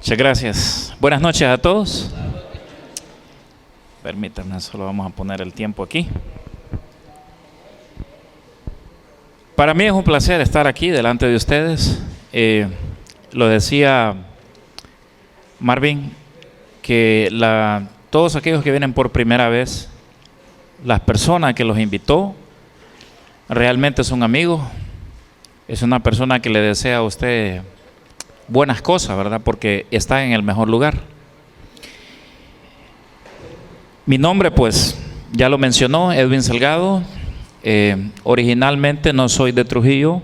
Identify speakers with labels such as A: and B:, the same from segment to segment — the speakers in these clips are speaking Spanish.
A: Muchas gracias. Buenas noches a todos. Permítanme, solo vamos a poner el tiempo aquí. Para mí es un placer estar aquí delante de ustedes. Lo decía Marvin, que todos aquellos que vienen por primera vez, las personas que los invitó, realmente son amigos. Es una persona que le desea a usted buenas cosas, ¿verdad? Porque está en el mejor lugar. Mi nombre, pues, ya lo mencionó, Edwin Salgado. Originalmente no soy de Trujillo.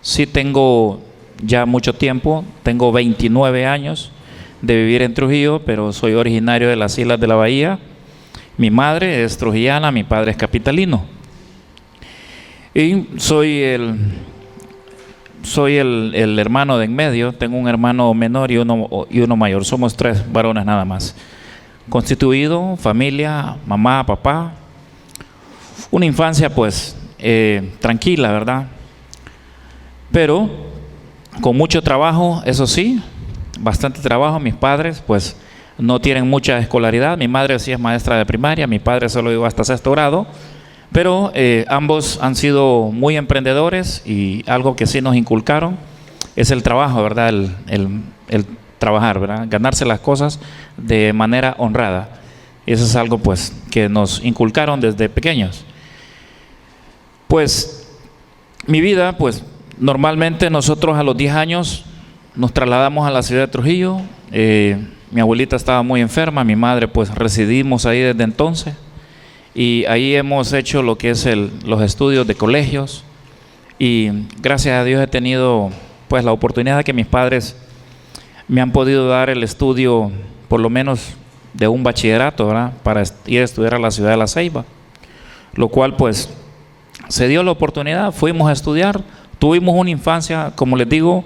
A: Sí tengo ya mucho tiempo, tengo 29 años de vivir en Trujillo, pero soy originario de las Islas de la Bahía. Mi madre es trujillana, mi padre es capitalino. Y soy el hermano de en medio. Tengo un hermano menor y uno mayor. Somos 3 varones nada más. Constituido, familia, mamá, papá. Una infancia pues tranquila, ¿verdad? Pero con mucho trabajo, eso sí, bastante trabajo. Mis padres pues no tienen mucha escolaridad. Mi madre sí es maestra de primaria, mi padre solo llegó hasta 6º grado. Pero ambos han sido muy emprendedores, y algo que sí nos inculcaron es el trabajo, ¿verdad? El trabajar, ¿verdad? Ganarse las cosas de manera honrada. Y eso es algo pues que nos inculcaron desde pequeños. Pues mi vida, pues normalmente nosotros a los 10 años nos trasladamos a la ciudad de Trujillo. Mi abuelita estaba muy enferma, mi madre pues residimos ahí desde entonces. Y ahí hemos hecho lo que es los estudios de colegios, y gracias a Dios he tenido pues la oportunidad de que mis padres me han podido dar el estudio por lo menos de un bachillerato, ¿verdad? Para ir a estudiar a la ciudad de La Ceiba, lo cual pues se dio la oportunidad, fuimos a estudiar, tuvimos una infancia, como les digo,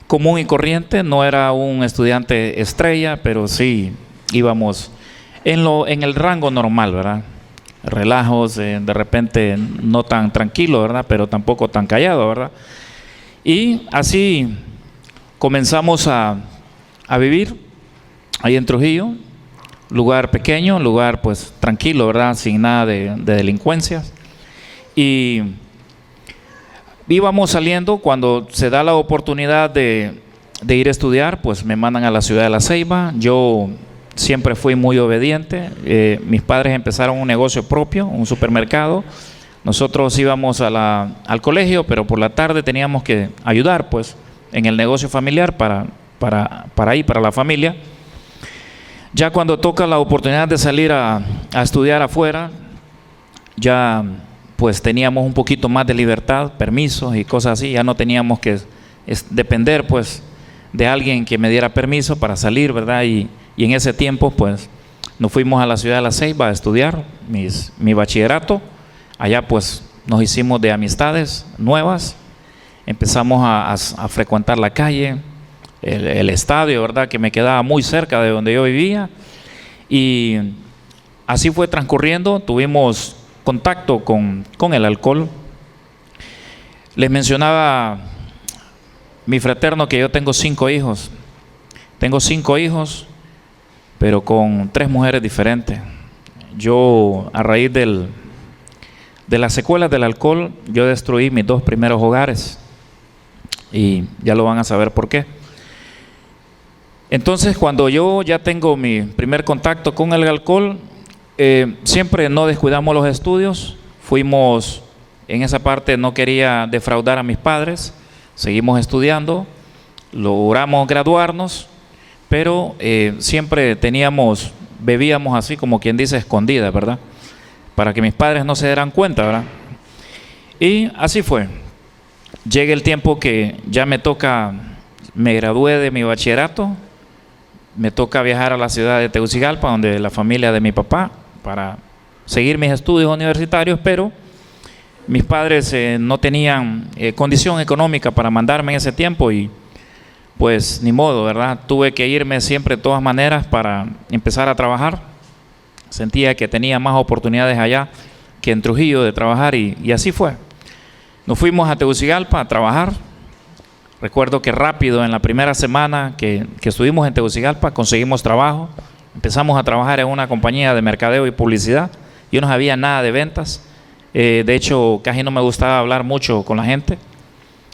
A: común y corriente. No era un estudiante estrella, pero sí íbamos en el rango normal, ¿verdad? Relajos, de repente no tan tranquilo, ¿verdad? Pero tampoco tan callado, ¿verdad? Y así comenzamos a vivir ahí en Trujillo, lugar pequeño, lugar pues tranquilo, ¿verdad? Sin nada de delincuencias. Y íbamos saliendo, cuando se da la oportunidad de ir a estudiar, pues me mandan a la ciudad de La Ceiba. Yo siempre fui muy obediente. Mis padres empezaron un negocio propio, un supermercado. Nosotros íbamos al colegio, pero por la tarde teníamos que ayudar pues en el negocio familiar para la familia. Ya cuando toca la oportunidad de salir a estudiar afuera, ya pues teníamos un poquito más de libertad, permisos y cosas así. Ya no teníamos que depender pues de alguien que me diera permiso para salir, ¿verdad? Y en ese tiempo pues nos fuimos a la ciudad de La Ceiba a estudiar mi bachillerato. Allá pues nos hicimos de amistades nuevas, empezamos a frecuentar la calle, el estadio, ¿verdad? Que me quedaba muy cerca de donde yo vivía, y así fue transcurriendo. Tuvimos contacto con el alcohol. Les mencionaba mi fraterno que yo tengo 5 hijos. Tengo 5 hijos, pero con 3 mujeres diferentes. Yo, a raíz de las secuelas del alcohol, yo destruí mis 2 primeros hogares, y ya lo van a saber por qué. Entonces, cuando yo ya tengo mi primer contacto con el alcohol, siempre no descuidamos los estudios. Fuimos, en esa parte no quería defraudar a mis padres, seguimos estudiando, logramos graduarnos, pero siempre bebíamos así como quien dice escondidas, ¿verdad? Para que mis padres no se dieran cuenta, ¿verdad? Y así fue. Llega el tiempo que ya me gradué de mi bachillerato, me toca viajar a la ciudad de Tegucigalpa, donde la familia de mi papá, para seguir mis estudios universitarios, pero mis padres no tenían condición económica para mandarme en ese tiempo, y pues ni modo, ¿verdad? Tuve que irme siempre de todas maneras para empezar a trabajar. Sentía que tenía más oportunidades allá que en Trujillo de trabajar, y así fue. Nos fuimos a Tegucigalpa a trabajar. Recuerdo que rápido, en la primera semana que estuvimos en Tegucigalpa, conseguimos trabajo. Empezamos a trabajar en una compañía de mercadeo y publicidad. Yo no sabía nada de ventas. De hecho, casi no me gustaba hablar mucho con la gente,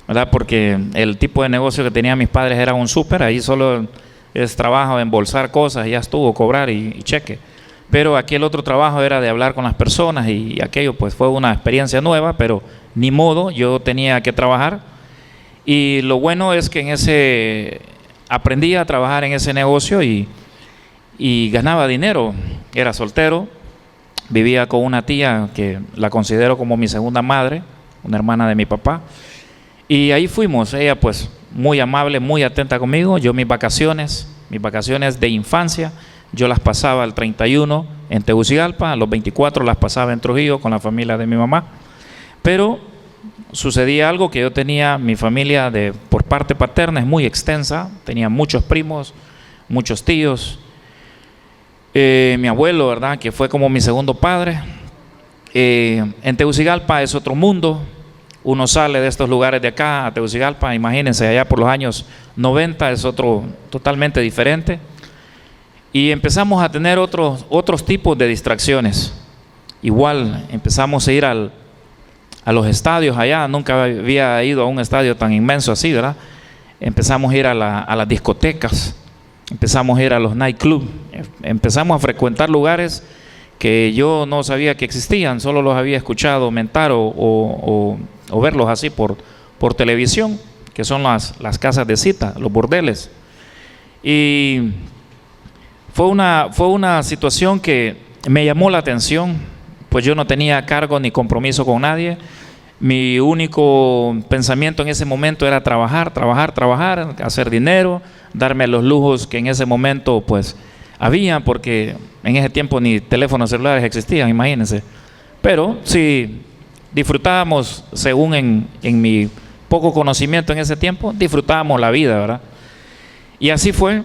A: ¿verdad? Porque el tipo de negocio que tenían mis padres era un súper. Ahí solo es trabajo de embolsar cosas, ya estuvo, cobrar y cheque. Pero aquí el otro trabajo era de hablar con las personas, y aquello pues fue una experiencia nueva, pero ni modo, yo tenía que trabajar. Y lo bueno es que aprendí a trabajar en ese negocio y ganaba dinero. Era soltero, vivía con una tía que la considero como mi segunda madre, una hermana de mi papá. Y ahí fuimos, ella pues muy amable, muy atenta conmigo. Yo mis vacaciones de infancia, yo las pasaba el 31 en Tegucigalpa, los 24 las pasaba en Trujillo con la familia de mi mamá. Pero sucedía algo, que yo tenía mi familia por parte paterna es muy extensa, tenía muchos primos, muchos tíos, mi abuelo, ¿verdad?, que fue como mi segundo padre. En Tegucigalpa es otro mundo. Uno sale de estos lugares de acá a Tegucigalpa, imagínense, allá por los años 90 es otro totalmente diferente. Y empezamos a tener otros tipos de distracciones. Igual empezamos a ir a los estadios allá. Nunca había ido a un estadio tan inmenso así, ¿verdad? Empezamos a ir a las discotecas, empezamos a ir a los nightclubs, empezamos a frecuentar lugares que yo no sabía que existían, solo los había escuchado mentar o verlos así por televisión, que son las casas de cita, los burdeles. Y fue una situación que me llamó la atención, pues yo no tenía cargo ni compromiso con nadie. Mi único pensamiento en ese momento era trabajar, hacer dinero, darme los lujos que en ese momento pues había, porque en ese tiempo ni teléfonos celulares existían, imagínense. Pero sí disfrutábamos, según en mi poco conocimiento en ese tiempo, disfrutábamos la vida, ¿verdad? Y así fue.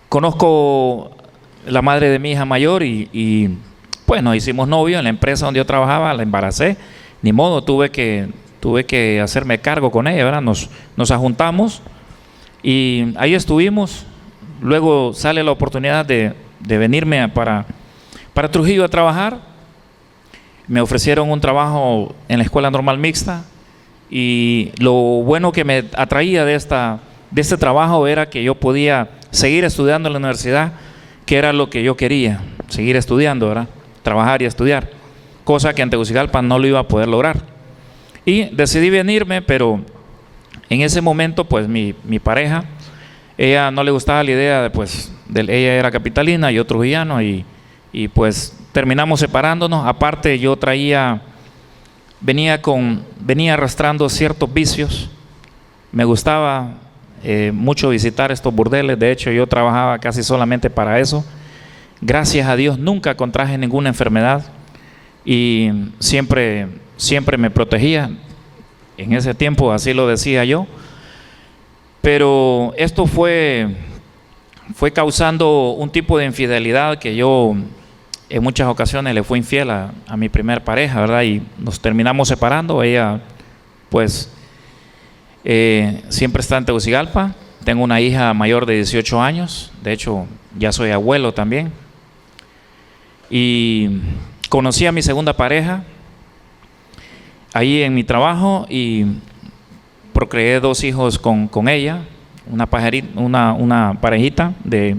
A: Conozco la madre de mi hija mayor y pues nos hicimos novios en la empresa donde yo trabajaba, la embaracé, ni modo, tuve que hacerme cargo con ella, ¿verdad? Nos ajuntamos y ahí estuvimos. Luego sale la oportunidad de venirme para Trujillo a trabajar. Me ofrecieron un trabajo en la Escuela Normal Mixta, y lo bueno que me atraía de este trabajo era que yo podía seguir estudiando en la universidad, que era lo que yo quería, seguir estudiando, ¿verdad? Trabajar y estudiar, cosa que en Tegucigalpa no lo iba a poder lograr. Y decidí venirme, pero en ese momento pues mi pareja, ella no le gustaba la idea ella era capitalina, yo trujillano, y pues terminamos separándonos. Aparte yo venía arrastrando ciertos vicios. Me gustaba mucho visitar estos burdeles. De hecho yo trabajaba casi solamente para eso. Gracias a Dios nunca contraje ninguna enfermedad y siempre me protegía. En ese tiempo así lo decía yo. Pero esto fue causando un tipo de infidelidad, que yo en muchas ocasiones le fui infiel a mi primer pareja, ¿verdad? Y nos terminamos separando. Ella pues siempre está en Tegucigalpa. Tengo una hija mayor de 18 años. De hecho ya soy abuelo también. Y conocí a mi segunda pareja ahí en mi trabajo y procreé 2 hijos con ella, una parejita de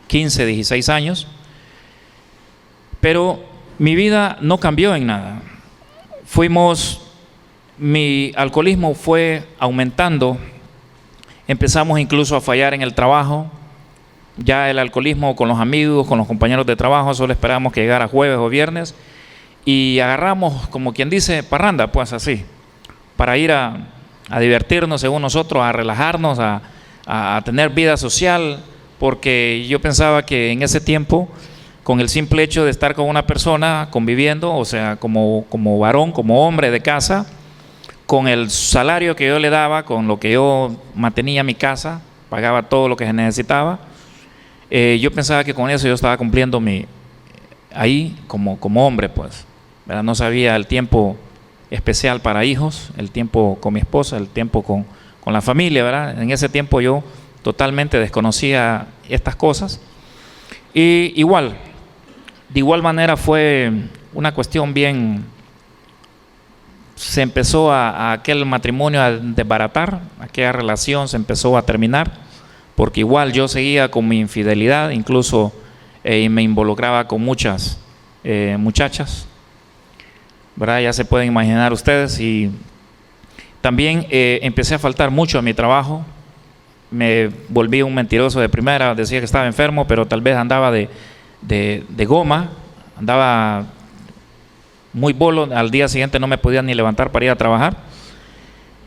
A: 15, 16 años. Pero mi vida no cambió en nada. Mi alcoholismo fue aumentando, empezamos incluso a fallar en el trabajo. Ya el alcoholismo con los amigos, con los compañeros de trabajo, solo esperábamos que llegara jueves o viernes y agarramos, como quien dice, parranda, pues así, para ir a divertirnos según nosotros, a relajarnos, a tener vida social, porque yo pensaba que en ese tiempo, con el simple hecho de estar con una persona conviviendo, o sea, como varón, como hombre de casa, con el salario que yo le daba, con lo que yo mantenía mi casa, pagaba todo lo que se necesitaba, yo pensaba que con eso yo estaba cumpliendo ahí como hombre, pues, ¿verdad? No sabía el tiempo especial para hijos, el tiempo con mi esposa, el tiempo con la familia, ¿verdad? En ese tiempo yo totalmente desconocía estas cosas. Y de igual manera fue una cuestión bien, se empezó a aquel matrimonio a desbaratar, aquella relación se empezó a terminar, porque igual yo seguía con mi infidelidad, incluso me involucraba con muchas muchachas, ¿verdad? Ya se pueden imaginar ustedes. Y también empecé a faltar mucho a mi trabajo, me volví un mentiroso de primera, decía que estaba enfermo, pero tal vez andaba de goma, andaba muy bolo, al día siguiente no me podía ni levantar para ir a trabajar.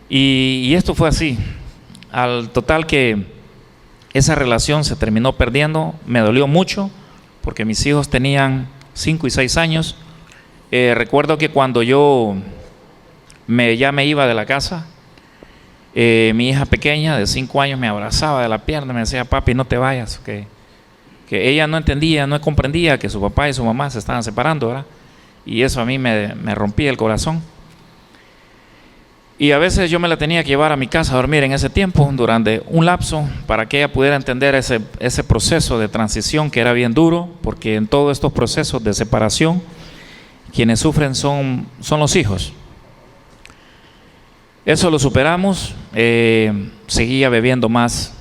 A: Y esto fue así, al total que esa relación se terminó perdiendo, me dolió mucho, porque mis hijos tenían 5 y 6 años. Recuerdo que cuando yo ya me iba de la casa, mi hija pequeña de 5 años me abrazaba de la pierna, me decía: papi, no te vayas, que ella no entendía, no comprendía que su papá y su mamá se estaban separando, ¿verdad? Y eso a mí me rompía el corazón. Y a veces yo me la tenía que llevar a mi casa a dormir en ese tiempo, durante un lapso, para que ella pudiera entender ese proceso de transición que era bien duro, porque en todos estos procesos de separación, quienes sufren son los hijos. Eso lo superamos, seguía bebiendo más,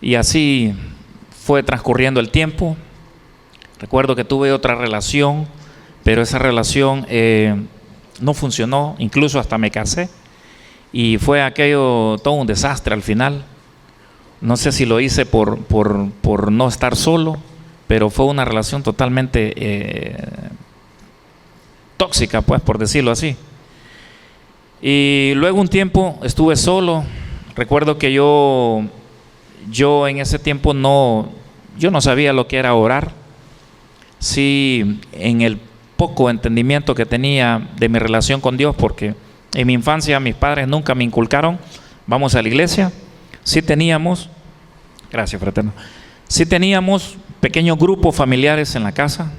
A: y así fue transcurriendo el tiempo. Recuerdo que tuve otra relación, pero esa relación no funcionó, incluso hasta me casé, y fue aquello todo un desastre al final. No sé si lo hice por no estar solo, pero fue una relación totalmente tóxica, pues, por decirlo así. Y luego un tiempo estuve solo. Recuerdo que yo en ese tiempo yo no sabía lo que era orar. Sí, en el poco entendimiento que tenía de mi relación con Dios, porque en mi infancia mis padres nunca me inculcaron: vamos a la iglesia. Sí teníamos, gracias fraterno, sí teníamos pequeños grupos familiares en la casa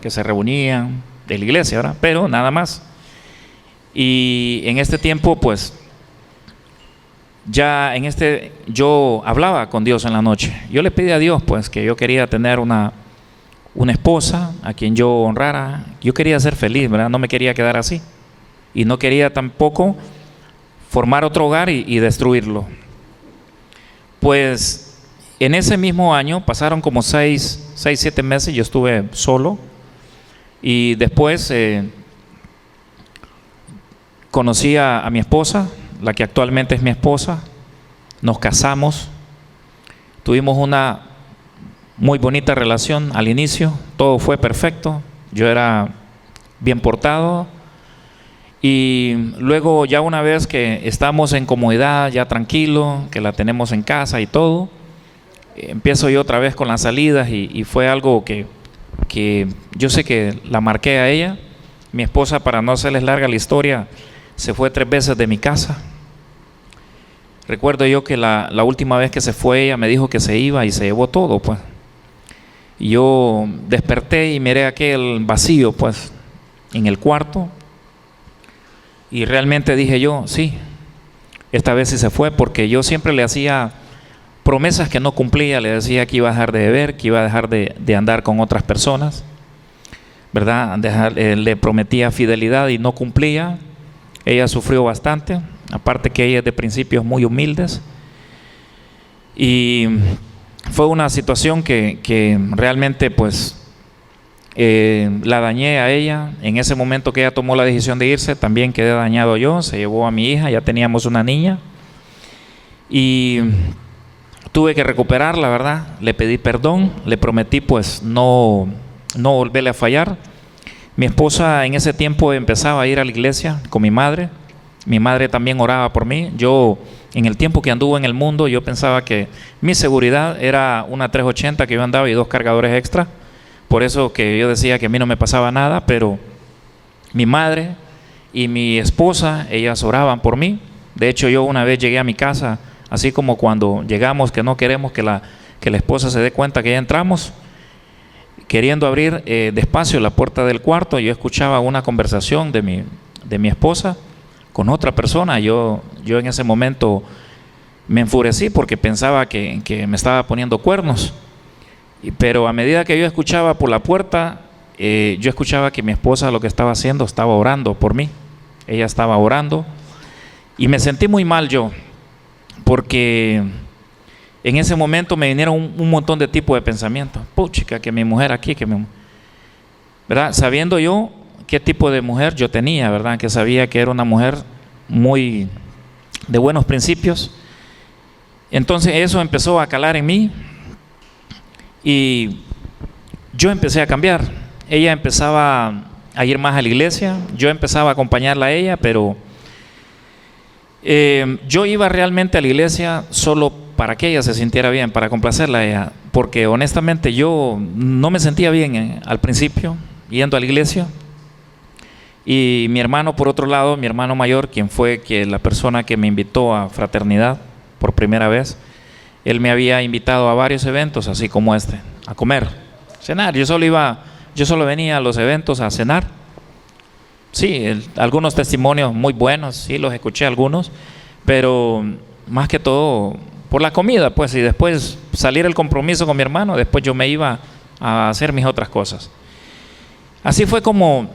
A: que se reunían de la iglesia, ¿verdad? Pero nada más. Y en este tiempo, pues, yo hablaba con Dios en la noche. Yo le pedí a Dios, pues, que yo quería tener una esposa a quien yo honrara. Yo quería ser feliz, ¿verdad? No me quería quedar así. Y no quería tampoco formar otro hogar y destruirlo. Pues, en ese mismo año, pasaron como 6-7 meses, yo estuve solo. Y después conocí a mi esposa, la que actualmente es mi esposa. Nos casamos, tuvimos una muy bonita relación al inicio, todo fue perfecto, yo era bien portado. Y luego, ya una vez que estamos en comodidad, ya tranquilo, que la tenemos en casa y todo, empiezo yo otra vez con las salidas, y fue algo que yo sé que la marqué a ella. Mi esposa, para no hacerles larga la historia, se fue 3 veces de mi casa. Recuerdo yo que la última vez que se fue, ella me dijo que se iba y se llevó todo, pues. Y yo desperté y miré aquel vacío, pues, en el cuarto. Y realmente dije yo: sí, esta vez sí se fue, porque yo siempre le hacía promesas que no cumplía. Le decía que iba a dejar de beber, que iba a dejar de andar con otras personas, ¿verdad? Le prometía fidelidad y no cumplía. Ella sufrió bastante, aparte que ella es de principios muy humildes. Y fue una situación que realmente, pues, la dañé a ella. En ese momento que ella tomó la decisión de irse, también quedé dañado yo. Se llevó a mi hija, ya teníamos una niña, y tuve que recuperarla, ¿verdad? Le pedí perdón, le prometí, pues, no volverle a fallar. Mi esposa en ese tiempo empezaba a ir a la iglesia con mi madre. Mi madre también oraba por mí. Yo, en el tiempo que anduve en el mundo, yo pensaba que mi seguridad era una 380 que yo andaba y 2 cargadores extra. Por eso que yo decía que a mí no me pasaba nada, pero mi madre y mi esposa, ellas oraban por mí. De hecho, yo una vez llegué a mi casa, así como cuando llegamos, que no queremos que la esposa se dé cuenta que ya entramos, queriendo abrir despacio la puerta del cuarto, yo escuchaba una conversación de de mi esposa con otra persona. Yo en ese momento me enfurecí porque pensaba que me estaba poniendo cuernos. Pero a medida que yo escuchaba por la puerta, yo escuchaba que mi esposa lo que estaba haciendo, estaba orando por mí. Ella estaba orando y me sentí muy mal yo, porque en ese momento me vinieron un montón de tipos de pensamientos. Puchica, que mi mujer aquí, ¿verdad? Sabiendo yo qué tipo de mujer yo tenía, ¿verdad? Que sabía que era una mujer muy de buenos principios. Entonces eso empezó a calar en mí y yo empecé a cambiar. Ella empezaba a ir más a la iglesia, yo empezaba a acompañarla a ella, pero yo iba realmente a la iglesia solo para que ella se sintiera bien, para complacerla a ella, porque honestamente yo no me sentía bien al principio yendo a la iglesia. Y mi hermano, por otro lado, mi hermano mayor, quien fue la persona que me invitó a fraternidad por primera vez, él me había invitado a varios eventos, así como este, a comer, cenar. Yo solo venía a los eventos a cenar. Sí, algunos testimonios muy buenos, sí, los escuché algunos, pero más que todo por la comida, pues, y después salir el compromiso con mi hermano, después yo me iba a hacer mis otras cosas. Así fue como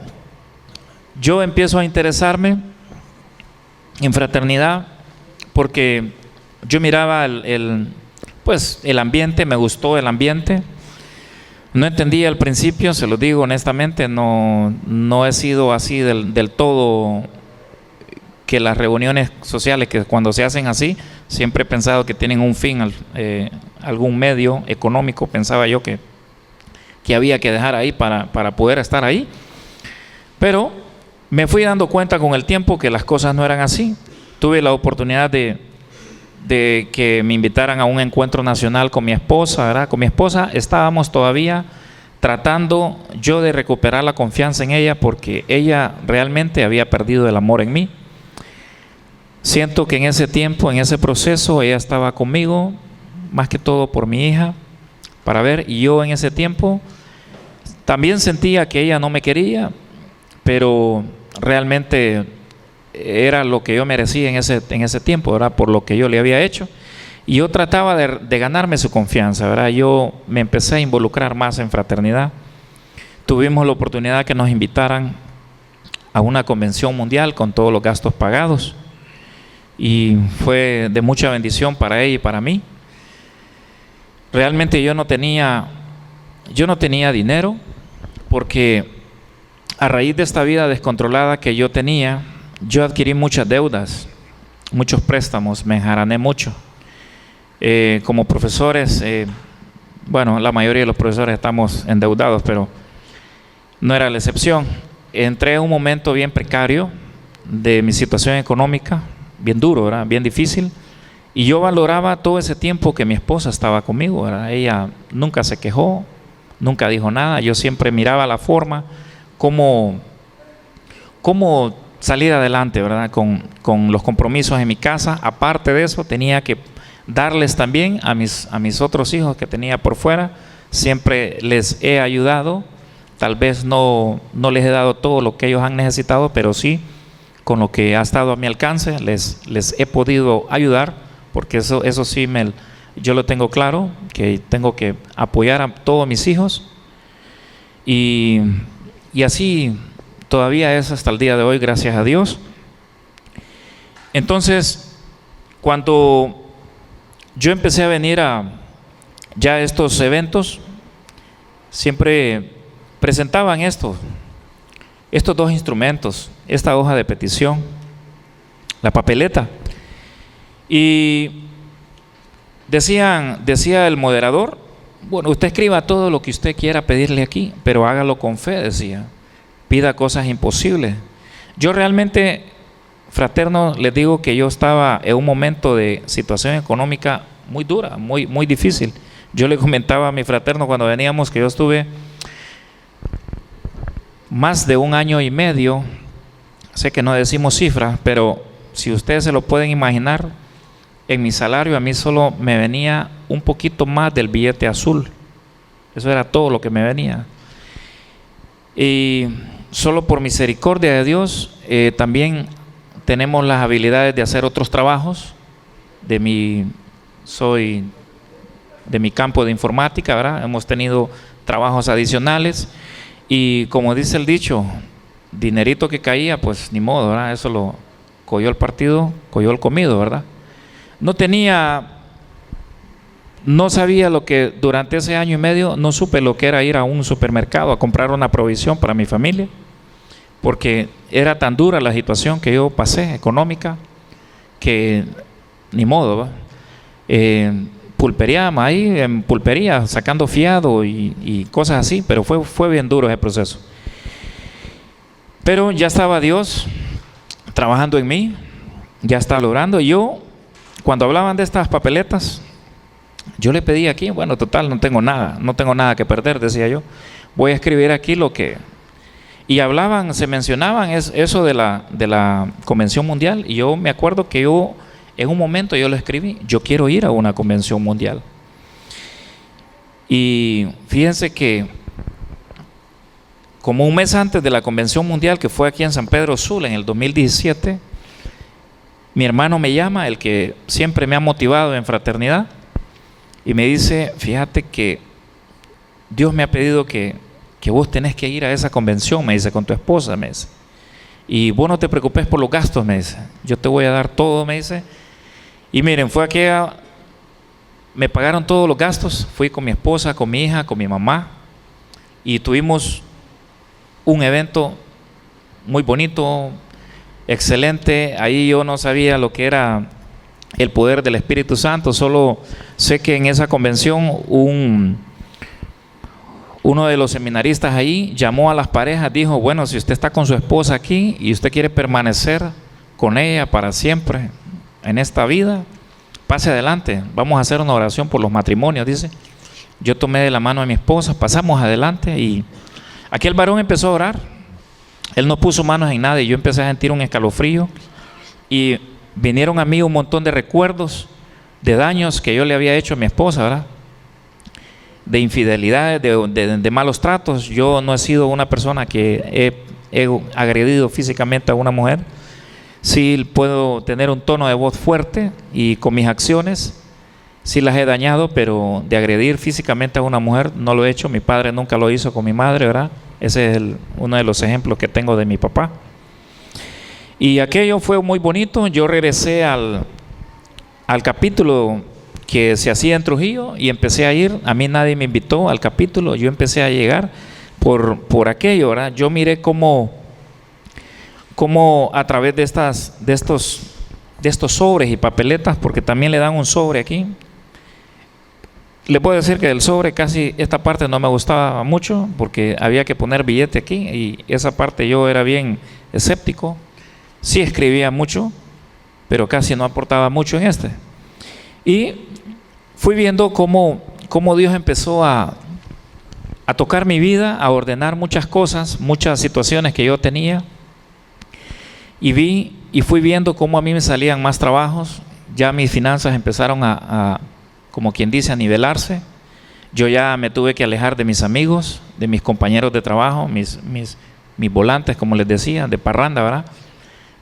A: yo empiezo a interesarme en fraternidad, porque yo miraba el ambiente, me gustó el ambiente. No entendía al principio, se lo digo honestamente, no he sido así del todo, que las reuniones sociales que cuando se hacen así, siempre he pensado que tienen un fin, algún medio económico, pensaba yo que había que dejar ahí para poder estar ahí. Pero me fui dando cuenta con el tiempo que las cosas no eran así. Tuve la oportunidad de que me invitaran a un encuentro nacional con mi esposa, ¿verdad? Con mi esposa estábamos todavía tratando yo de recuperar la confianza en ella, porque ella realmente había perdido el amor en mí. Siento que en ese tiempo, en ese proceso, ella estaba conmigo, más que todo por mi hija, para ver, y yo en ese tiempo también sentía que ella no me quería, pero realmente era lo que yo merecía en ese tiempo, ¿verdad? Por lo que yo le había hecho. Y yo trataba de ganarme su confianza, ¿verdad? Yo me empecé a involucrar más en fraternidad. Tuvimos la oportunidad que nos invitaran a una convención mundial con todos los gastos pagados. Y fue de mucha bendición para ella y para mí. Realmente yo no tenía dinero, porque a raíz de esta vida descontrolada que yo tenía, yo adquirí muchas deudas, muchos préstamos, me enjarané mucho. Como profesores, bueno, la mayoría de los profesores estamos endeudados, pero no era la excepción. Entré en un momento bien precario de mi situación económica, bien duro, ¿verdad? Bien difícil, y yo valoraba todo ese tiempo que mi esposa estaba conmigo, ¿verdad? Ella nunca se quejó, nunca dijo nada. Yo siempre miraba la forma, cómo salir adelante, ¿verdad? Con los compromisos en mi casa. Aparte de eso, tenía que darles también a mis otros hijos que tenía por fuera. Siempre les he ayudado, tal vez no les he dado todo lo que ellos han necesitado, pero sí, con lo que ha estado a mi alcance, les he podido ayudar, porque eso sí yo lo tengo claro, que tengo que apoyar a todos mis hijos, y así todavía es hasta el día de hoy, gracias a Dios. Entonces, cuando yo empecé a venir a ya estos eventos, siempre presentaban estos dos instrumentos, esta hoja de petición, la papeleta, y decía el moderador: bueno, usted escriba todo lo que usted quiera pedirle aquí, pero hágalo con fe, decía. Pida cosas imposibles. Yo realmente, fraterno, les digo que yo estaba en un momento de situación económica muy dura, muy difícil. Yo le comentaba a mi fraterno cuando veníamos que yo estuve más de 1 año y medio, sé que no decimos cifras, pero si ustedes se lo pueden imaginar, en mi salario a mí solo me venía un poquito más del billete azul. Eso era todo lo que me venía. Y solo por misericordia de Dios, también tenemos las habilidades de hacer otros trabajos. Soy de mi campo de informática, ¿verdad? Hemos tenido trabajos adicionales y, como dice el dicho, dinerito que caía, pues ni modo, ¿verdad? Eso lo cogió el partido, cogió el comido, ¿verdad? No sabía lo que durante ese año y medio, no supe lo que era ir a un supermercado a comprar una provisión para mi familia, porque era tan dura la situación que yo pasé, económica, que ni modo, ¿va? Pulperíamos ahí, en pulpería, sacando fiado y cosas así, pero fue bien duro ese proceso. Pero ya estaba Dios trabajando en mí, ya estaba logrando. Yo, cuando hablaban de estas papeletas, yo le pedí aquí, bueno, total, no tengo nada que perder, decía yo. Voy a escribir aquí lo que... Y se mencionaban eso de la Convención Mundial, y yo me acuerdo que en un momento yo lo escribí, yo quiero ir a una Convención Mundial. Y fíjense que como un mes antes de la Convención Mundial, que fue aquí en San Pedro Sula en el 2017, mi hermano me llama, el que siempre me ha motivado en fraternidad, y me dice, fíjate que Dios me ha pedido que vos tenés que ir a esa convención, me dice, con tu esposa, me dice, y vos no te preocupes por los gastos, me dice, yo te voy a dar todo, me dice. Y miren, me pagaron todos los gastos, fui con mi esposa, con mi hija, con mi mamá, y tuvimos un evento muy bonito, excelente. Ahí yo no sabía lo que era el poder del Espíritu Santo, solo sé que en esa convención uno de los seminaristas ahí llamó a las parejas, dijo, bueno, si usted está con su esposa aquí y usted quiere permanecer con ella para siempre en esta vida, pase adelante, vamos a hacer una oración por los matrimonios, dice. Yo tomé de la mano a mi esposa, pasamos adelante y aquel varón empezó a orar. Él no puso manos en nada y yo empecé a sentir un escalofrío y vinieron a mí un montón de recuerdos de daños que yo le había hecho a mi esposa, ¿verdad? De infidelidades, de malos tratos. Yo no he sido una persona que he agredido físicamente a una mujer. Sí puedo tener un tono de voz fuerte y con mis acciones sí las he dañado, pero de agredir físicamente a una mujer no lo he hecho. Mi padre nunca lo hizo con mi madre, ¿verdad? Ese es uno de los ejemplos que tengo de mi papá. Y aquello fue muy bonito. Yo regresé al capítulo que se hacía en Trujillo y empecé a ir. A mí nadie me invitó al capítulo, yo empecé a llegar por aquello, ¿verdad? Yo miré cómo a través de estos sobres y papeletas, porque también le dan un sobre aquí. Le puedo decir que del sobre casi esta parte no me gustaba mucho porque había que poner billete aquí y esa parte yo era bien escéptico. Sí escribía mucho, pero casi no aportaba mucho en este. Y fui viendo cómo Dios empezó a tocar mi vida, a ordenar muchas cosas, muchas situaciones que yo tenía. Y fui viendo cómo a mí me salían más trabajos. Ya mis finanzas empezaron a como quien dice, a nivelarse. Yo ya me tuve que alejar de mis amigos, de mis compañeros de trabajo, mis volantes, como les decía, de parranda, ¿verdad?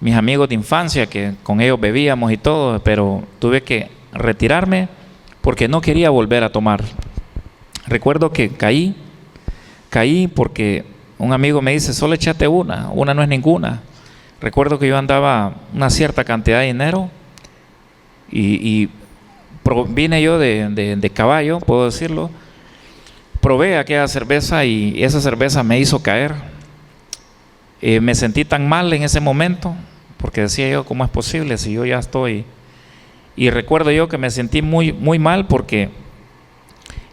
A: Mis amigos de infancia, que con ellos bebíamos y todo, pero tuve que retirarme porque no quería volver a tomar. Recuerdo que caí porque un amigo me dice, solo échate una no es ninguna. Recuerdo que yo andaba una cierta cantidad de dinero y vine yo de caballo, puedo decirlo. Probé aquella cerveza y esa cerveza me hizo caer. Me sentí tan mal en ese momento porque decía yo, ¿cómo es posible si yo ya estoy? Y recuerdo yo que me sentí muy, muy mal porque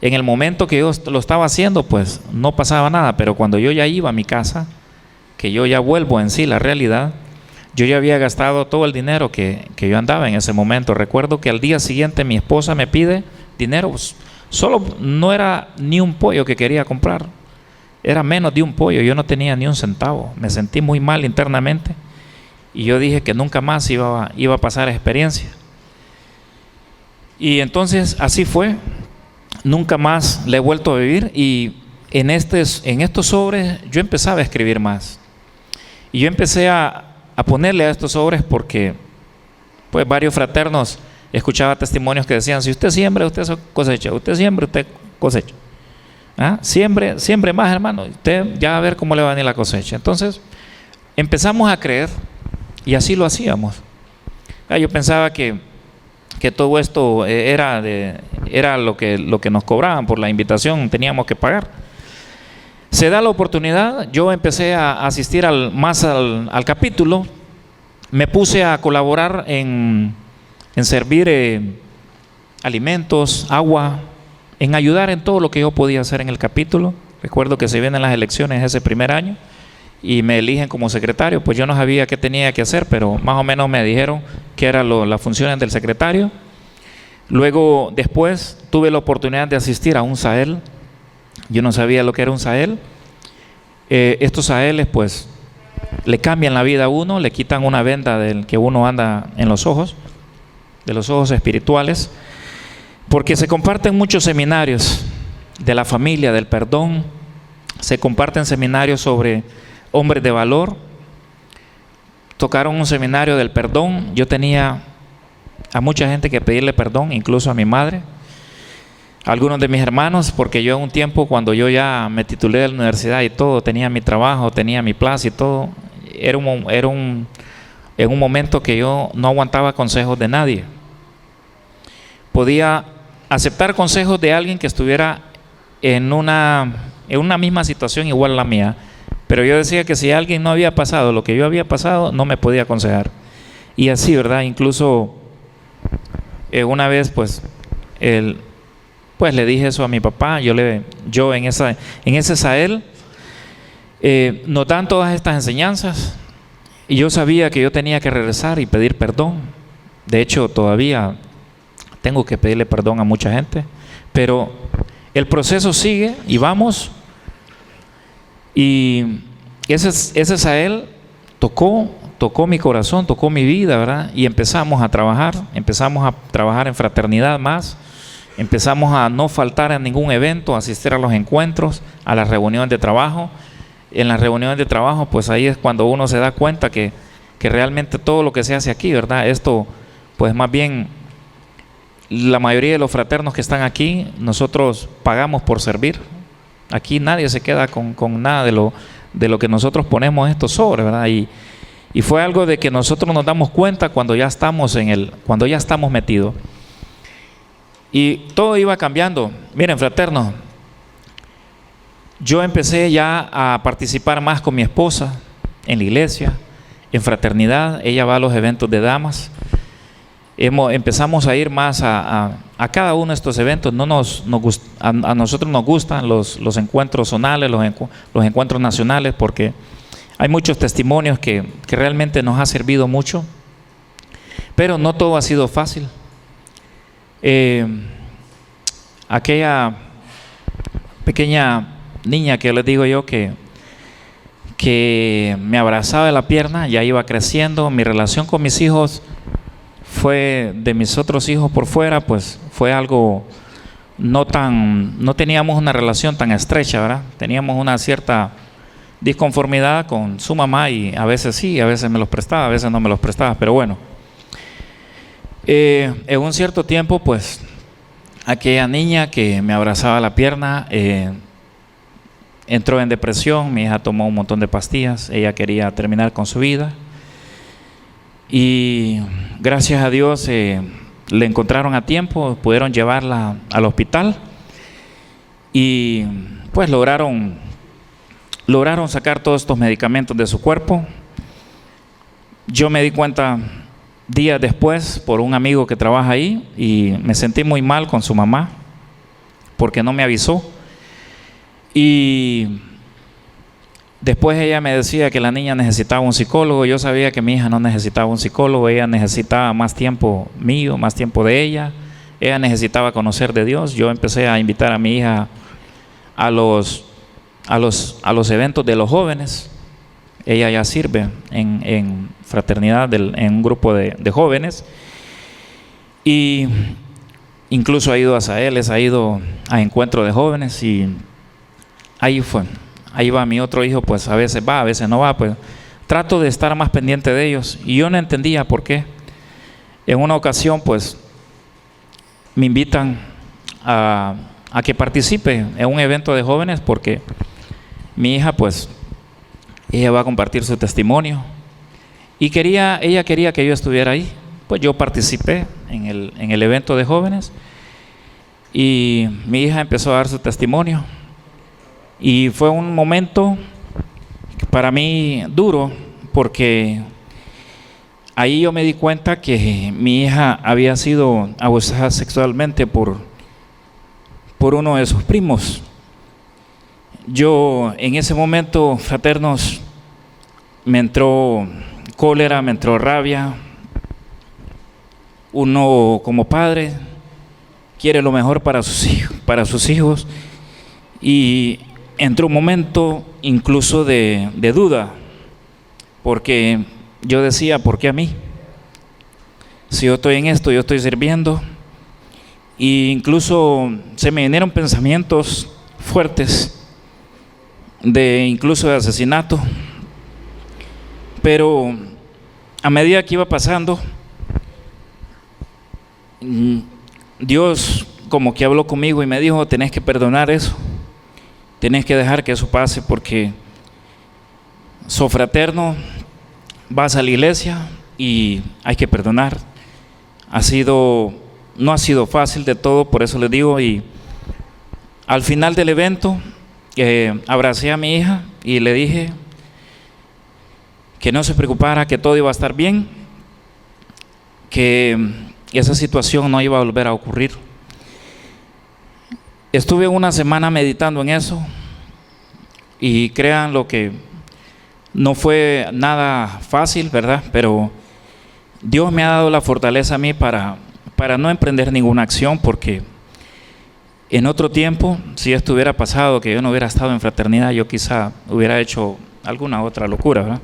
A: en el momento que yo lo estaba haciendo, pues no pasaba nada, pero cuando yo ya iba a mi casa, que yo ya vuelvo en sí la realidad, yo ya había gastado todo el dinero que yo andaba en ese momento. Recuerdo que al día siguiente mi esposa me pide dinero, solo no era ni un pollo que quería comprar, era menos de un pollo, yo no tenía ni un centavo. Me sentí muy mal internamente y yo dije que nunca más iba a pasar experiencia. Y entonces así fue, nunca más le he vuelto a vivir y en estos sobres yo empezaba a escribir más. Y yo empecé a ponerle a estos sobres porque pues varios fraternos escuchaba testimonios que decían: si usted siembra, usted cosecha, usted siembra, usted cosecha. ¿Ah? Siembre más, hermano, usted ya va a ver cómo le va a venir la cosecha. Entonces empezamos a creer y así lo hacíamos. Yo pensaba que todo esto era lo que nos cobraban por la invitación, teníamos que pagar. Se da la oportunidad, yo empecé a asistir más al capítulo, me puse a colaborar en servir alimentos, agua, en ayudar en todo lo que yo podía hacer en el capítulo. Recuerdo que se vienen las elecciones ese primer año y me eligen como secretario. Pues yo no sabía qué tenía que hacer, pero más o menos me dijeron que eran las funciones del secretario. Luego, después, tuve la oportunidad de asistir a un Sahel. Yo no sabía lo que era un Sahel. Estos Saheles, pues, le cambian la vida a uno, le quitan una venda del que uno anda en los ojos, de los ojos espirituales, porque se comparten muchos seminarios de la familia, del perdón, se comparten seminarios sobre hombres de valor. Tocaron un seminario del perdón. Yo tenía a mucha gente que pedirle perdón, incluso a mi madre, a algunos de mis hermanos, porque yo en un tiempo, cuando yo ya me titulé de la universidad y todo, tenía mi trabajo, tenía mi plaza y todo, en un momento que yo no aguantaba consejos de nadie. Podía aceptar consejos de alguien que estuviera en una misma situación igual a la mía, pero yo decía que si alguien no había pasado lo que yo había pasado, no me podía aconsejar. Y así, ¿verdad? Incluso una vez pues le dije eso a mi papá. Yo en ese Sahel nos dan todas estas enseñanzas y yo sabía que yo tenía que regresar y pedir perdón. De hecho, todavía tengo que pedirle perdón a mucha gente, pero el proceso sigue y vamos. Y ese Sahel tocó mi corazón, tocó mi vida, ¿verdad? Y empezamos a trabajar en fraternidad más. Empezamos a no faltar a ningún evento, a asistir a los encuentros, a las reuniones de trabajo. En las reuniones de trabajo, pues ahí es cuando uno se da cuenta que realmente todo lo que se hace aquí, ¿verdad? Esto, pues más bien, la mayoría de los fraternos que están aquí, nosotros pagamos por servir. Aquí nadie se queda con nada de lo que nosotros ponemos en estos sobres, ¿verdad? Y fue algo de que nosotros nos damos cuenta cuando ya estamos metidos. Y todo iba cambiando. Miren, fraternos, yo empecé ya a participar más con mi esposa en la iglesia, en fraternidad. Ella va a los eventos de damas. Empezamos a ir más a cada uno de estos eventos. A nosotros nos gustan los encuentros zonales, los encuentros nacionales, porque hay muchos testimonios que realmente nos ha servido mucho, pero no todo ha sido fácil. Aquella pequeña niña que les digo yo que me abrazaba de la pierna, ya iba creciendo. Mi relación con mis hijos fue de mis otros hijos por fuera, pues fue algo no teníamos una relación tan estrecha, ¿verdad? Teníamos una cierta disconformidad con su mamá y a veces sí, a veces me los prestaba, a veces no me los prestaba, pero bueno. En un cierto tiempo, pues, aquella niña que me abrazaba la pierna entró en depresión. Mi hija tomó un montón de pastillas, ella quería terminar con su vida. Y gracias a Dios le encontraron a tiempo, pudieron llevarla al hospital y pues lograron sacar todos estos medicamentos de su cuerpo. Yo me di cuenta días después por un amigo que trabaja ahí y me sentí muy mal con su mamá porque no me avisó. Y después ella me decía que la niña necesitaba un psicólogo. Yo sabía que mi hija no necesitaba un psicólogo, ella necesitaba más tiempo mío, más tiempo de ella. Ella necesitaba conocer de Dios. Yo empecé a invitar a mi hija a los eventos de los jóvenes. Ella ya sirve en fraternidad, en un grupo de jóvenes. Y incluso ha ido a Saheles, ha ido a encuentros de jóvenes y ahí va mi otro hijo, pues a veces va, a veces no va, pues trato de estar más pendiente de ellos. Y yo no entendía por qué. En una ocasión, pues, me invitan a que participe en un evento de jóvenes porque mi hija, pues, ella va a compartir su testimonio. Y ella quería que yo estuviera ahí. Pues yo participé en el evento de jóvenes y mi hija empezó a dar su testimonio. Y fue un momento para mí duro porque ahí yo me di cuenta que mi hija había sido abusada sexualmente por uno de sus primos. Yo en ese momento, fraternos, me entró cólera, me entró rabia. Uno como padre quiere lo mejor para sus hijos y entró un momento incluso de duda, porque yo decía, ¿por qué a mí? Si yo estoy en esto, yo estoy sirviendo. Y incluso se me vinieron pensamientos fuertes incluso de asesinato. Pero a medida que iba pasando, Dios como que habló conmigo y me dijo, tenés que perdonar eso, tenés que dejar que eso pase porque sos fraterno, vas a la iglesia y hay que perdonar. No ha sido fácil de todo, por eso les digo. Y al final del evento abracé a mi hija y le dije que no se preocupara, que todo iba a estar bien, que esa situación no iba a volver a ocurrir. Estuve una semana meditando en eso y crean lo que no fue nada fácil, ¿verdad? Pero Dios me ha dado la fortaleza a mí para no emprender ninguna acción, porque en otro tiempo, si esto hubiera pasado, que yo no hubiera estado en fraternidad, yo quizá hubiera hecho alguna otra locura, ¿verdad?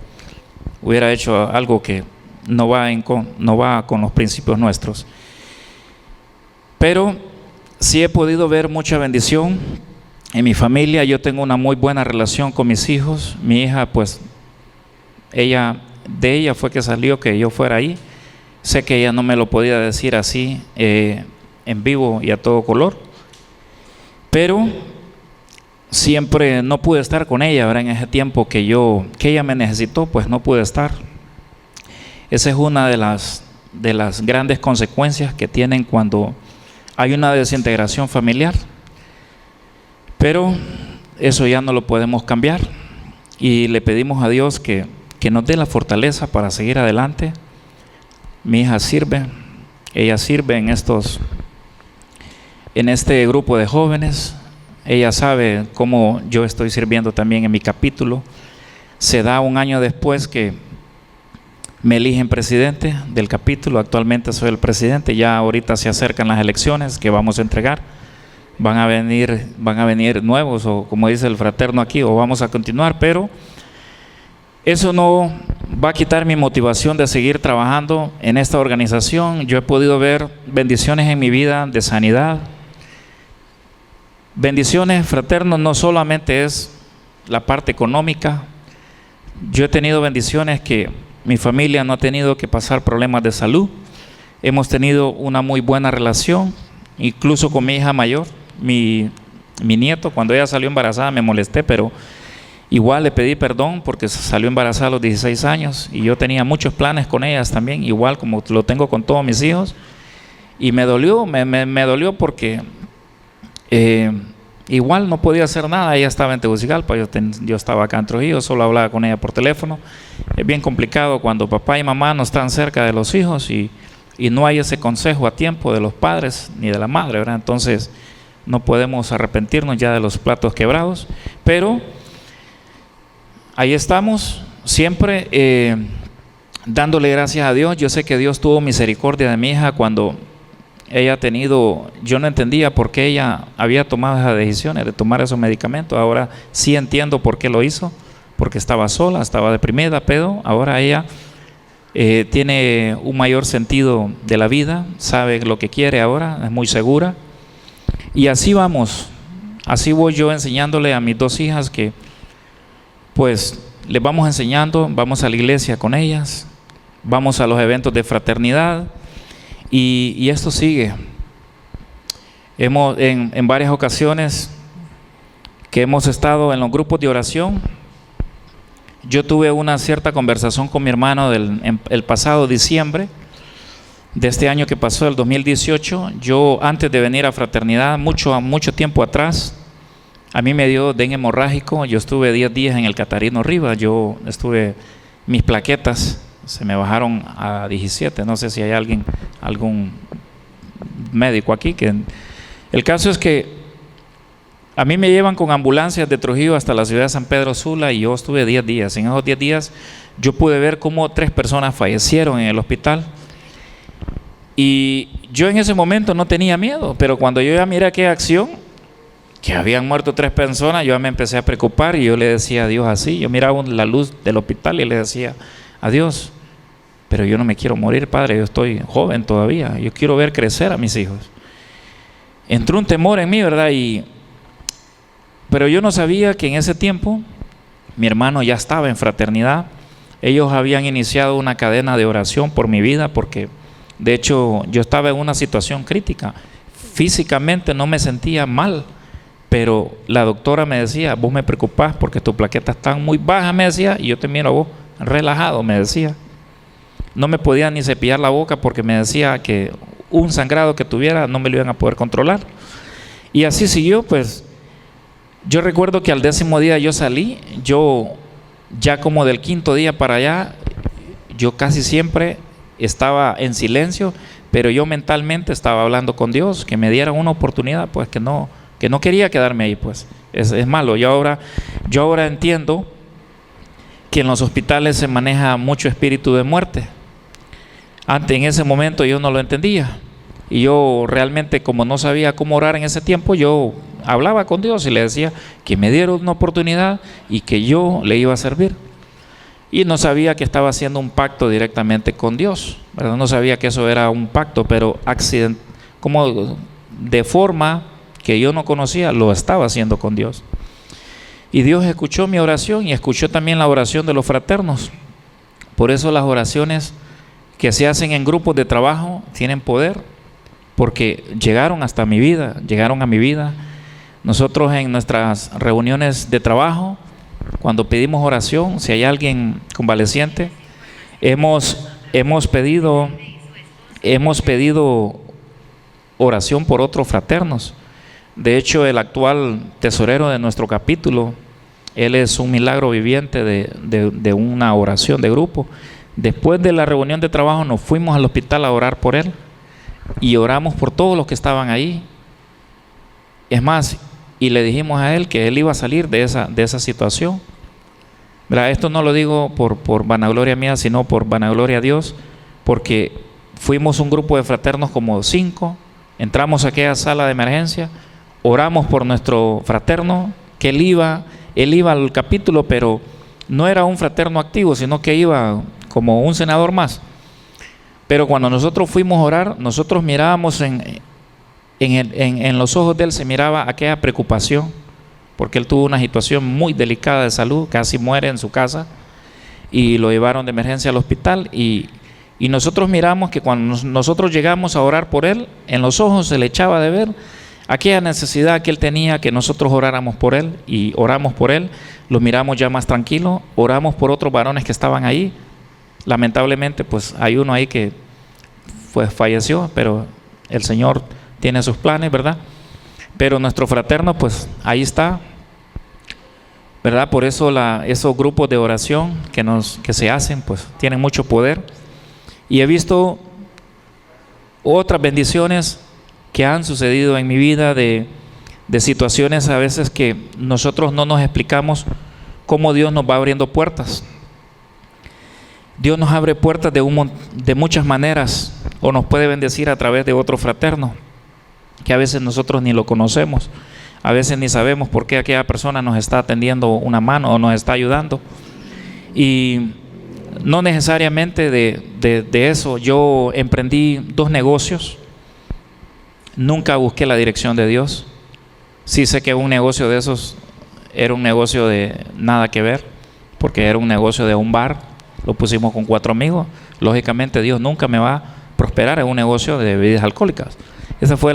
A: Hubiera hecho algo que no va con los principios nuestros. Pero sí he podido ver mucha bendición en mi familia. Yo tengo una muy buena relación con mis hijos. Mi hija, pues, de ella fue que salió que yo fuera ahí. Sé que ella no me lo podía decir así en vivo y a todo color, pero siempre no pude estar con ella, ¿verdad? En ese tiempo que ella me necesitó, pues no pude estar. Esa es una de las grandes consecuencias que tienen cuando hay una desintegración familiar. Pero eso ya no lo podemos cambiar y le pedimos a Dios que nos dé la fortaleza para seguir adelante. Mi hija ella sirve en este grupo de jóvenes. Ella sabe cómo yo estoy sirviendo también en mi capítulo. Se da un año después que me eligen presidente del capítulo. Actualmente soy el presidente. Ya ahorita se acercan las elecciones que vamos a entregar. Van a venir nuevos, o como dice el fraterno aquí, o vamos a continuar, pero eso no va a quitar mi motivación de seguir trabajando en esta organización. Yo he podido ver bendiciones en mi vida de sanidad. Bendiciones, fraternos, no solamente es la parte económica. Yo he tenido bendiciones que mi familia no ha tenido que pasar problemas de salud. Hemos tenido una muy buena relación, incluso con mi hija mayor, mi nieto. Cuando ella salió embarazada me molesté, pero igual le pedí perdón porque salió embarazada a los 16 años y yo tenía muchos planes con ellas también, igual como lo tengo con todos mis hijos. Y me dolió, me dolió porque igual no podía hacer nada. Ella estaba en Tegucigalpa, yo estaba acá en Trujillo, solo hablaba con ella por teléfono. Es bien complicado cuando papá y mamá no están cerca de los hijos y no hay ese consejo a tiempo de los padres ni de la madre, ¿verdad? Entonces no podemos arrepentirnos ya de los platos quebrados, pero ahí estamos, siempre dándole gracias a Dios. Yo sé que Dios tuvo misericordia de mi hija cuando ella yo no entendía por qué ella había tomado esas decisiones de tomar esos medicamentos. Ahora sí entiendo por qué lo hizo, porque estaba sola, estaba deprimida, pero ahora ella tiene un mayor sentido de la vida, sabe lo que quiere ahora, es muy segura. Y así vamos, así voy yo enseñándole a mis dos hijas que pues les vamos enseñando, vamos a la iglesia con ellas, vamos a los eventos de fraternidad y esto sigue. En varias ocasiones que hemos estado en los grupos de oración, yo tuve una cierta conversación con mi hermano el pasado diciembre de este año que pasó, el 2018. Yo, antes de venir a fraternidad, mucho tiempo atrás, a mí me dio dengue hemorrágico. Yo estuve 10 días en el Catarino Rivas. Mis plaquetas se me bajaron a 17. No sé si hay algún médico aquí. El caso es que a mí me llevan con ambulancias de Trujillo hasta la ciudad de San Pedro Sula y yo estuve 10 días. En esos 10 días yo pude ver cómo 3 personas fallecieron en el hospital. Y yo en ese momento no tenía miedo, pero cuando yo ya miré aquella acción, que habían muerto 3 personas, yo ya me empecé a preocupar y yo le decía a Dios así. Yo miraba la luz del hospital y le decía a Dios, pero yo no me quiero morir, Padre, yo estoy joven todavía, yo quiero ver crecer a mis hijos. Entró un temor en mí, ¿verdad? Pero yo no sabía que en ese tiempo mi hermano ya estaba en fraternidad. Ellos habían iniciado una cadena de oración por mi vida porque de hecho yo estaba en una situación crítica. Físicamente no me sentía mal, pero la doctora me decía, vos me preocupás porque tus plaquetas están muy bajas, me decía, y yo te miro a vos relajado, me decía. No me podía ni cepillar la boca porque me decía que un sangrado que tuviera no me lo iban a poder controlar. Y así siguió, pues. Yo recuerdo que al 10º día yo salí, yo ya como del 5.º día para allá, yo casi siempre estaba en silencio, pero yo mentalmente estaba hablando con Dios, que me diera una oportunidad, pues que no quería quedarme ahí, pues. Es malo. Yo ahora entiendo que en los hospitales se maneja mucho espíritu de muerte. Antes, en ese momento, yo no lo entendía. Y yo realmente, como no sabía cómo orar en ese tiempo, yo hablaba con Dios y le decía que me diera una oportunidad y que yo le iba a servir. Y no sabía que estaba haciendo un pacto directamente con Dios, ¿verdad? No sabía que eso era un pacto, pero como de forma que yo no conocía, lo estaba haciendo con Dios. Y Dios escuchó mi oración y escuchó también la oración de los fraternos. Por eso las oraciones que se hacen en grupos de trabajo tienen poder, porque llegaron hasta mi vida, llegaron a mi vida. Nosotros en nuestras reuniones de trabajo, cuando pedimos oración, si hay alguien convaleciente, hemos pedido oración por otros fraternos. De hecho, el actual tesorero de nuestro capítulo, él es un milagro viviente de una oración de grupo. Después de la reunión de trabajo nos fuimos al hospital a orar por él y oramos por todos los que estaban ahí. Es más, y le dijimos a él que él iba a salir de esa situación. ¿Verdad? Esto no lo digo por vanagloria mía, sino por vanagloria a Dios, porque fuimos un grupo de fraternos como 5, entramos a aquella sala de emergencia, oramos por nuestro fraterno, que él iba al capítulo, pero no era un fraterno activo, sino que iba como un senador más. Pero cuando nosotros fuimos a orar, nosotros mirábamos en los ojos de él, se miraba aquella preocupación, porque él tuvo una situación muy delicada de salud, casi muere en su casa, y lo llevaron de emergencia al hospital, y nosotros miramos que cuando nosotros llegamos a orar por él, en los ojos se le echaba de ver aquella necesidad que él tenía, que nosotros oráramos por él, y oramos por él, lo miramos ya más tranquilo, oramos por otros varones que estaban ahí. Lamentablemente, pues hay uno ahí que pues falleció, pero el Señor tiene sus planes, ¿verdad? Pero nuestro fraterno, pues ahí está, ¿verdad? Por eso esos grupos de oración que se hacen, pues tienen mucho poder. Y he visto otras bendiciones que han sucedido en mi vida de situaciones a veces que nosotros no nos explicamos cómo Dios nos va abriendo puertas. Dios nos abre puertas de muchas maneras, o nos puede bendecir a través de otro fraterno, que a veces nosotros ni lo conocemos, a veces ni sabemos por qué aquella persona nos está tendiendo una mano o nos está ayudando. Y no necesariamente de eso. Yo emprendí 2 negocios, nunca busqué la dirección de Dios. Sí sé que un negocio de esos era un negocio de nada que ver, porque era un negocio de un bar, lo pusimos con 4 amigos. Lógicamente Dios nunca me va a prosperar en un negocio de bebidas alcohólicas. Esa fue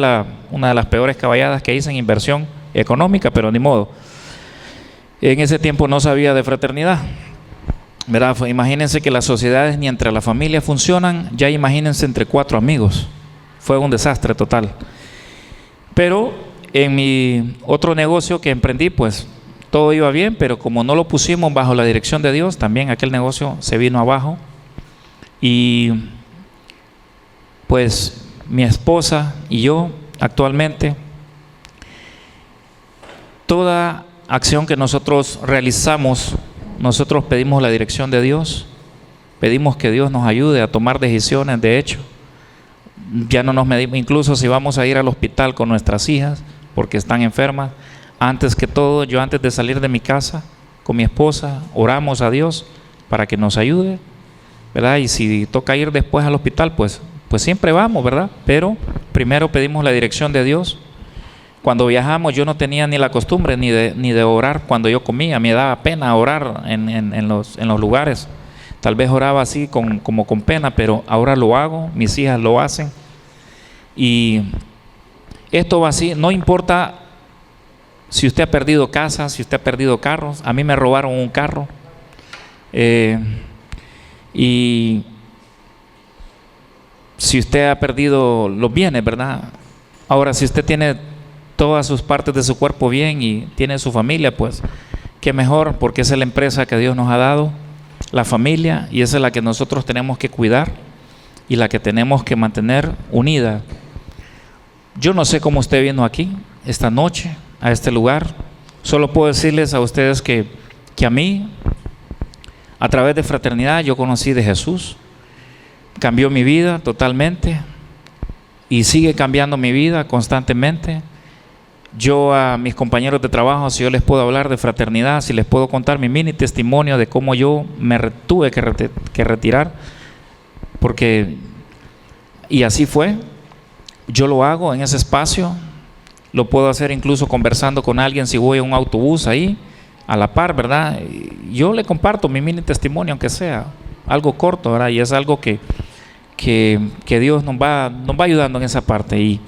A: una de las peores caballadas que hice en inversión económica, pero ni modo. En ese tiempo no sabía de fraternidad, ¿verdad? Imagínense que las sociedades ni entre la familia funcionan, ya imagínense entre 4 amigos. Fue un desastre total. Pero en mi otro negocio que emprendí, pues todo iba bien, pero como no lo pusimos bajo la dirección de Dios, también aquel negocio se vino abajo. Y pues mi esposa y yo actualmente, toda acción que nosotros realizamos, nosotros pedimos la dirección de Dios, pedimos que Dios nos ayude a tomar decisiones. De hecho, ya no nos medimos, incluso si vamos a ir al hospital con nuestras hijas porque están enfermas, antes que todo, yo antes de salir de mi casa con mi esposa, oramos a Dios para que nos ayude, ¿verdad? Y si toca ir después al hospital, pues siempre vamos, ¿verdad? Pero primero pedimos la dirección de Dios. Cuando viajamos yo no tenía ni la costumbre ni de orar cuando yo comía, me daba pena orar en los lugares. Tal vez oraba así como con pena, pero ahora lo hago, mis hijas lo hacen. Y esto va así, no importa si usted ha perdido casa, si usted ha perdido carros. A mí me robaron un carro. Y si usted ha perdido los bienes, ¿verdad? Ahora, si usted tiene todas sus partes de su cuerpo bien y tiene su familia, pues qué mejor, porque esa es la empresa que Dios nos ha dado, la familia, y esa es la que nosotros tenemos que cuidar y la que tenemos que mantener unida. Yo no sé cómo usted vino aquí esta noche a este lugar. Solo puedo decirles a ustedes que a mí, a través de fraternidad, yo conocí de Jesús. Cambió mi vida totalmente y sigue cambiando mi vida constantemente. Yo a mis compañeros de trabajo, si yo les puedo hablar de fraternidad, si les puedo contar mi mini testimonio de cómo yo me tuve que retirar, porque, y así fue, yo lo hago en ese espacio, lo puedo hacer incluso conversando con alguien si voy a un autobús ahí, a la par, ¿verdad? Yo le comparto mi mini testimonio, aunque sea algo corto, ¿verdad? Y es algo que Dios nos va ayudando en esa parte. Y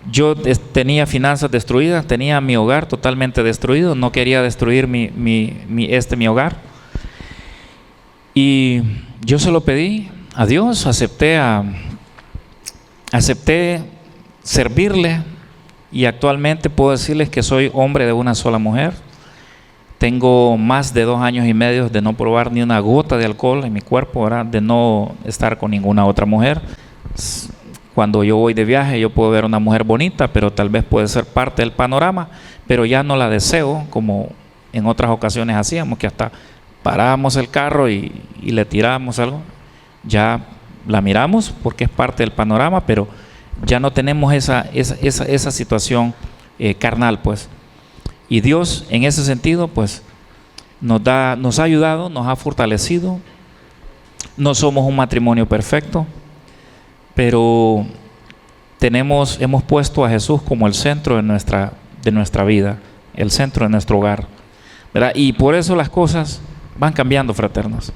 A: yo tenía finanzas destruidas, tenía mi hogar totalmente destruido, no quería destruir mi hogar. Y yo se lo pedí a Dios, acepté servirle, y actualmente puedo decirles que soy hombre de una sola mujer. Tengo más de 2 años y medio de no probar ni una gota de alcohol en mi cuerpo, ¿verdad? De no estar con ninguna otra mujer. Cuando yo voy de viaje, yo puedo ver una mujer bonita, pero tal vez puede ser parte del panorama, pero ya no la deseo, como en otras ocasiones hacíamos, que hasta parábamos el carro y le tirábamos algo. Ya la miramos porque es parte del panorama, pero ya no tenemos esa situación carnal, pues. Y Dios, en ese sentido, pues nos ha ayudado, nos ha fortalecido. No somos un matrimonio perfecto, pero hemos puesto a Jesús como el centro de nuestra vida, el centro de nuestro hogar, ¿verdad? Y por eso las cosas van cambiando, fraternos.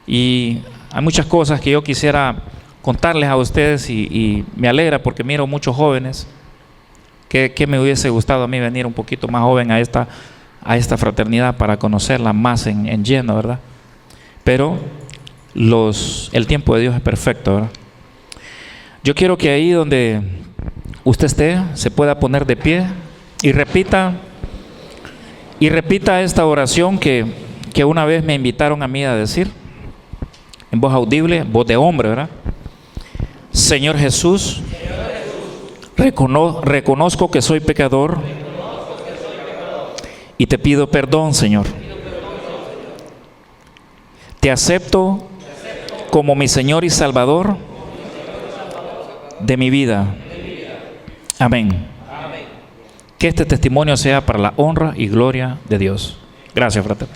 A: Y hay muchas cosas que yo quisiera contarles a ustedes y me alegra porque miro muchos jóvenes. Que me hubiese gustado a mí venir un poquito más joven a esta fraternidad para conocerla más en lleno, ¿verdad? Pero el tiempo de Dios es perfecto, ¿verdad? Yo quiero que ahí donde usted esté se pueda poner de pie y repita esta oración que una vez me invitaron a mí a decir en voz audible, voz de hombre, ¿verdad? Señor Jesús, reconozco que soy pecador y te pido perdón, Señor. Te acepto como mi Señor y Salvador de mi vida. Amén. Que este testimonio sea para la honra y gloria de Dios. Gracias, fraterno.